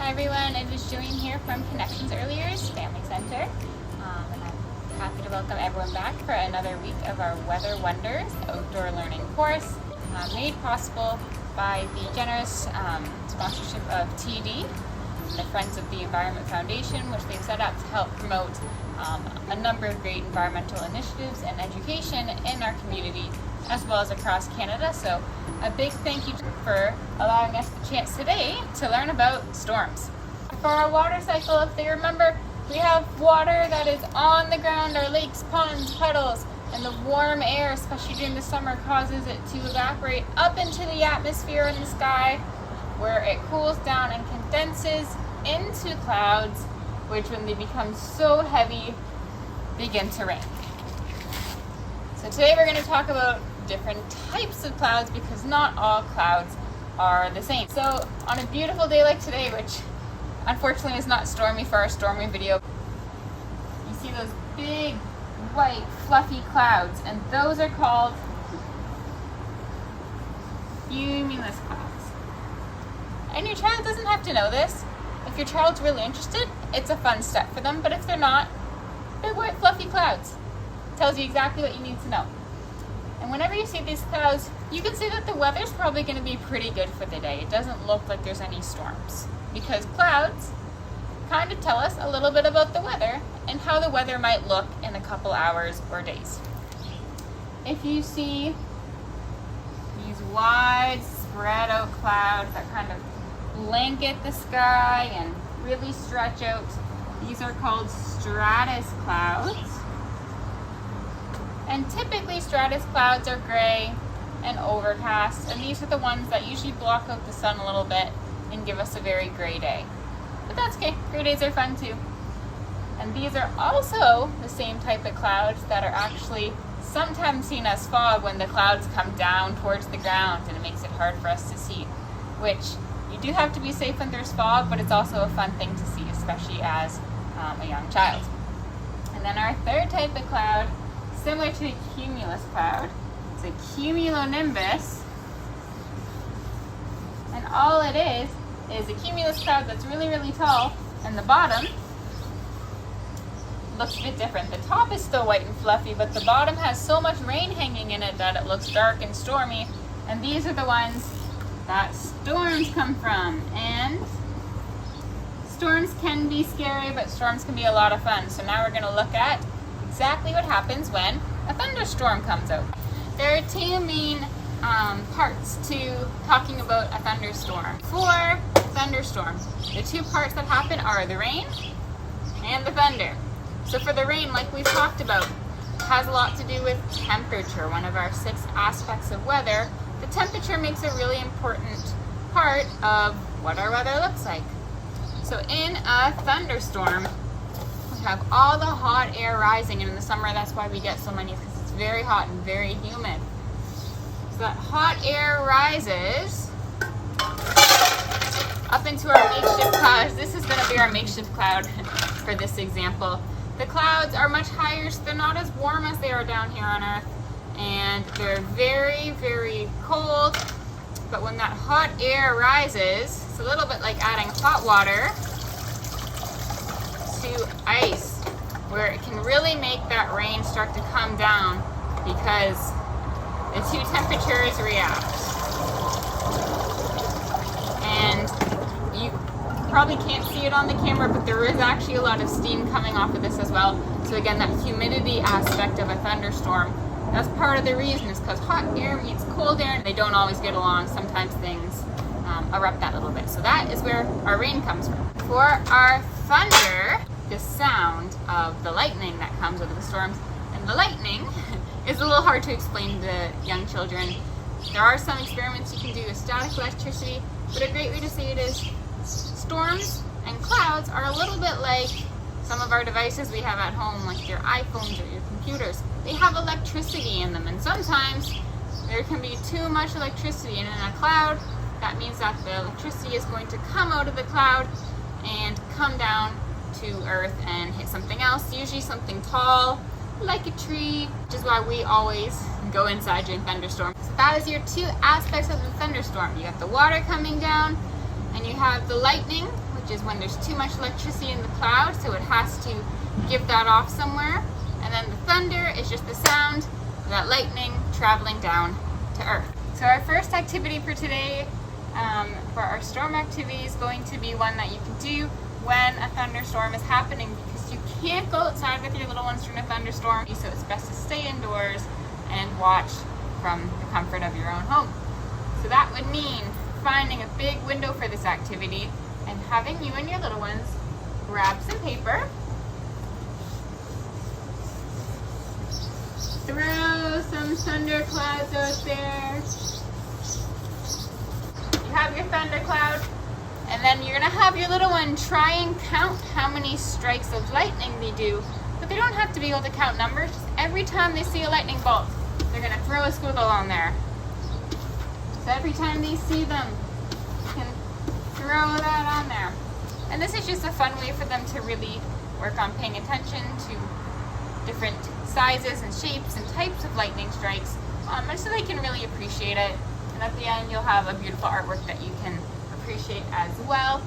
Hi everyone, it is Julian here from Connections Early Years Family Center, and I'm happy to welcome everyone back for another week of our Weather Wonders outdoor learning course, made possible by the generous sponsorship of TD, the Friends of the Environment Foundation, which they've set up to help promote a number of great environmental initiatives and education in our community as well as across Canada. So a big thank you for allowing us the chance today to learn about storms. For our water cycle, if they remember, we have water that is on the ground, our lakes, ponds, puddles, and the warm air, especially during the summer, causes it to evaporate up into the atmosphere in the sky, where it cools down and condenses into clouds, which when they become so heavy, begin to rain. So today we're going to talk about different types of clouds because not all clouds are the same. So on a beautiful day like today, which unfortunately is not stormy for our stormy video, you see those big white fluffy clouds, and those are called cumulus clouds. And your child doesn't have to know this. If your child's really interested, it's a fun step for them, but if they're not, big white fluffy clouds tells you exactly what you need to know. And whenever you see these clouds, you can see that the weather's probably going to be pretty good for the day. It doesn't look like there's any storms because clouds kind of tell us a little bit about the weather and how the weather might look in a couple hours or days. If you see these wide spread out clouds that kind of blanket the sky and really stretch out, these are called stratus clouds. And typically stratus clouds are gray and overcast, and these are the ones that usually block out the sun a little bit and give us a very gray day. But that's okay, gray days are fun too. And these are also the same type of clouds that are actually sometimes seen as fog when the clouds come down towards the ground and it makes it hard for us to see, which you do have to be safe when there's fog, but it's also a fun thing to see, especially as a young child. And then our third type of cloud, similar to the cumulus cloud, it's a cumulonimbus, and all it is a cumulus cloud that's really, really tall, and the bottom looks a bit different. The top is still white and fluffy, but the bottom has so much rain hanging in it that it looks dark and stormy, and these are the ones that storms come from. And storms can be scary, but storms can be a lot of fun. So now we're going to look at exactly what happens when a thunderstorm comes out. There are two main parts to talking about a thunderstorm. For thunderstorms, the two parts that happen are the rain and the thunder. So for the rain, like we've talked about, has a lot to do with temperature, one of our 6 aspects of weather. The temperature makes a really important part of what our weather looks like. So in a thunderstorm, we have all the hot air rising, and in the summer that's why we get so many, because it's very hot and very humid. So that hot air rises up into our makeshift clouds. This is going to be our makeshift cloud for this example. The clouds are much higher, so they're not as warm as they are down here on Earth, and they're very, very cold. But when that hot air rises, it's a little bit like adding hot water to ice, where it can really make that rain start to come down because the two temperatures react. And you probably can't see it on the camera, but there is actually a lot of steam coming off of this as well. So again, that humidity aspect of a thunderstorm, that's part of the reason, is because hot air meets cold air and they don't always get along. Sometimes things erupt that little bit. So that is where our rain comes from. For our thunder, the sound of the lightning that comes over the storms, and the lightning is a little hard to explain to young children. There are some experiments you can do with static electricity, but a great way to say it is storms and clouds are a little bit like some of our devices we have at home, like your iPhones or your computers. They have electricity in them, and sometimes there can be too much electricity, and in a cloud, that means that the electricity is going to come out of the cloud and come down to Earth and hit something else, usually something tall, like a tree, which is why we always go inside during thunderstorms. So that is your two aspects of the thunderstorm. You have the water coming down, and you have the lightning, which which is when there's too much electricity in the cloud, so it has to give that off somewhere. And then the thunder is just the sound of that lightning traveling down to Earth. So our first activity for today, for our storm activity, is going to be one that you can do when a thunderstorm is happening, because you can't go outside with your little ones during a thunderstorm, so it's best to stay indoors and watch from the comfort of your own home. So that would mean finding a big window for this activity and having you and your little ones grab some paper, throw some thunder clouds out there. You have your thunder cloud, and then you're gonna have your little one try and count how many strikes of lightning they do, but they don't have to be able to count numbers. Just every time they see a lightning bolt, they're gonna throw a squiggle on there. So every time they see them, you can throw that on there. And this is just a fun way for them to really work on paying attention to different sizes and shapes and types of lightning strikes, and so they can really appreciate it. And at the end, you'll have a beautiful artwork that you can appreciate as well.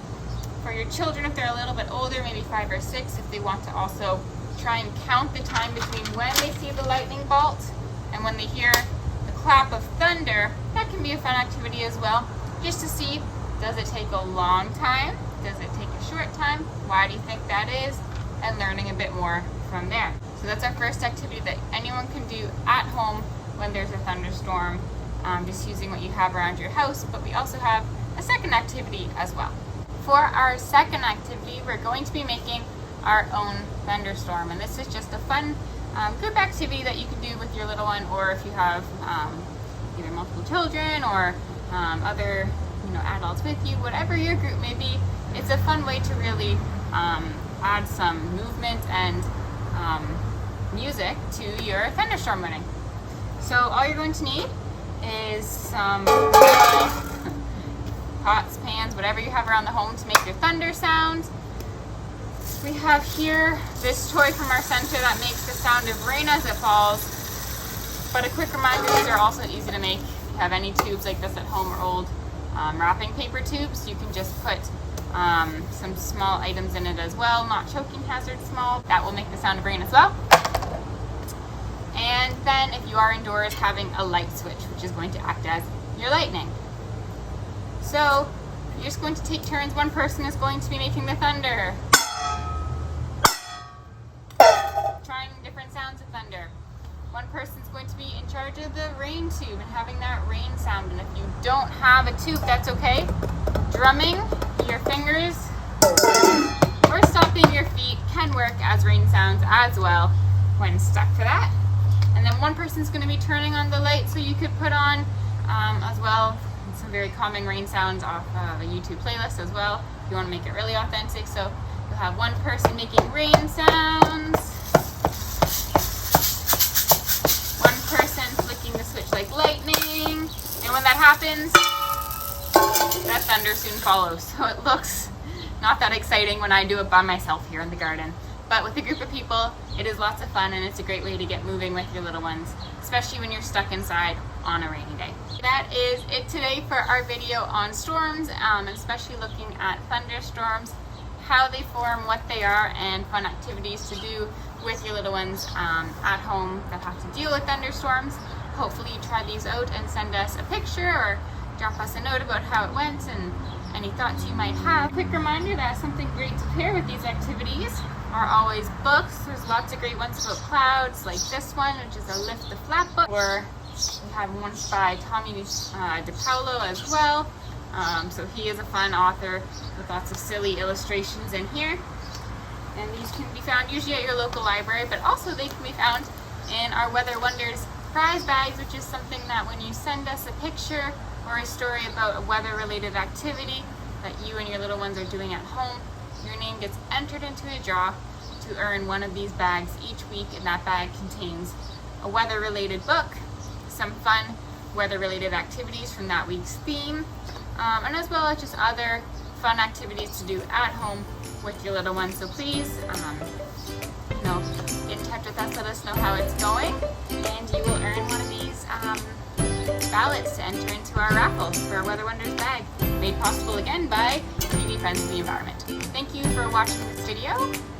For your children, if they're a little bit older, maybe 5 or 6, if they want to also try and count the time between when they see the lightning bolt and when they hear the clap of thunder, that can be a fun activity as well, just to see, does it take a long time? Does it take a short time? Why do you think that is? And learning a bit more from there. So that's our first activity that anyone can do at home when there's a thunderstorm, just using what you have around your house. But we also have a second activity as well. For our second activity, we're going to be making our own thunderstorm, and this is just a fun group activity that you can do with your little one, or if you have either multiple children or other adults with you, whatever your group may be. It's a fun way to really add some movement and music to your thunderstorm learning. So all you're going to need is some pots, pans, whatever you have around the home to make your thunder sound. We have here this toy from our center that makes the sound of rain as it falls. But a quick reminder, these are also easy to make. If you have any tubes like this at home or old wrapping paper tubes, you can just put some small items in it as well, not choking hazard small. That will make the sound of rain as well. And then if you are indoors, having a light switch, which is going to act as your lightning. So you're just going to take turns. One person is going to be making the thunder, trying different sounds of thunder. One person's going to be in charge of the rain tube and having that rain sound. And if you don't have a tube, that's okay. Drumming your fingers or stomping your feet can work as rain sounds as well when stuck for that. And then one person's going to be turning on the light, so you could put on as well some very calming rain sounds off of a YouTube playlist as well, if you want to make it really authentic. So you'll have one person making rain sounds, one person flicking the switch like lightning, and when that happens, that thunder soon follows. So it looks not that exciting when I do it by myself here in the garden. But with a group of people, it is lots of fun, and it's a great way to get moving with your little ones, especially when you're stuck inside on a rainy day. That is it today for our video on storms, and especially looking at thunderstorms, how they form, what they are, and fun activities to do with your little ones at home that have to deal with thunderstorms. Hopefully you try these out and send us a picture or drop us a note about how it went and any thoughts you might have. Quick reminder that something great to pair with these activities are always books. There's lots of great ones about clouds, like this one, which is a Lift the Flap book, or we have one by Tommy DePaulo as well. So he is a fun author with lots of silly illustrations in here. And these can be found usually at your local library, but also they can be found in our Weather Wonders prize bags, which is something that when you send us a picture or a story about a weather-related activity that you and your little ones are doing at home, your name gets entered into a draw to earn one of these bags each week, and that bag contains a weather-related book, some fun weather-related activities from that week's theme, and as well as just other fun activities to do at home with your little ones. So please, get in touch with us, let us know how it's going, and you will earn one of these ballots to enter into our raffle for our Weather Wonders bag, made possible again by TD FEF. friends of the environment. Thank you for watching this video,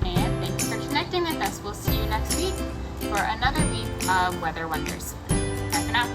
and thank you for connecting with us. We'll see you next week for another week of Weather Wonders. Bye for now.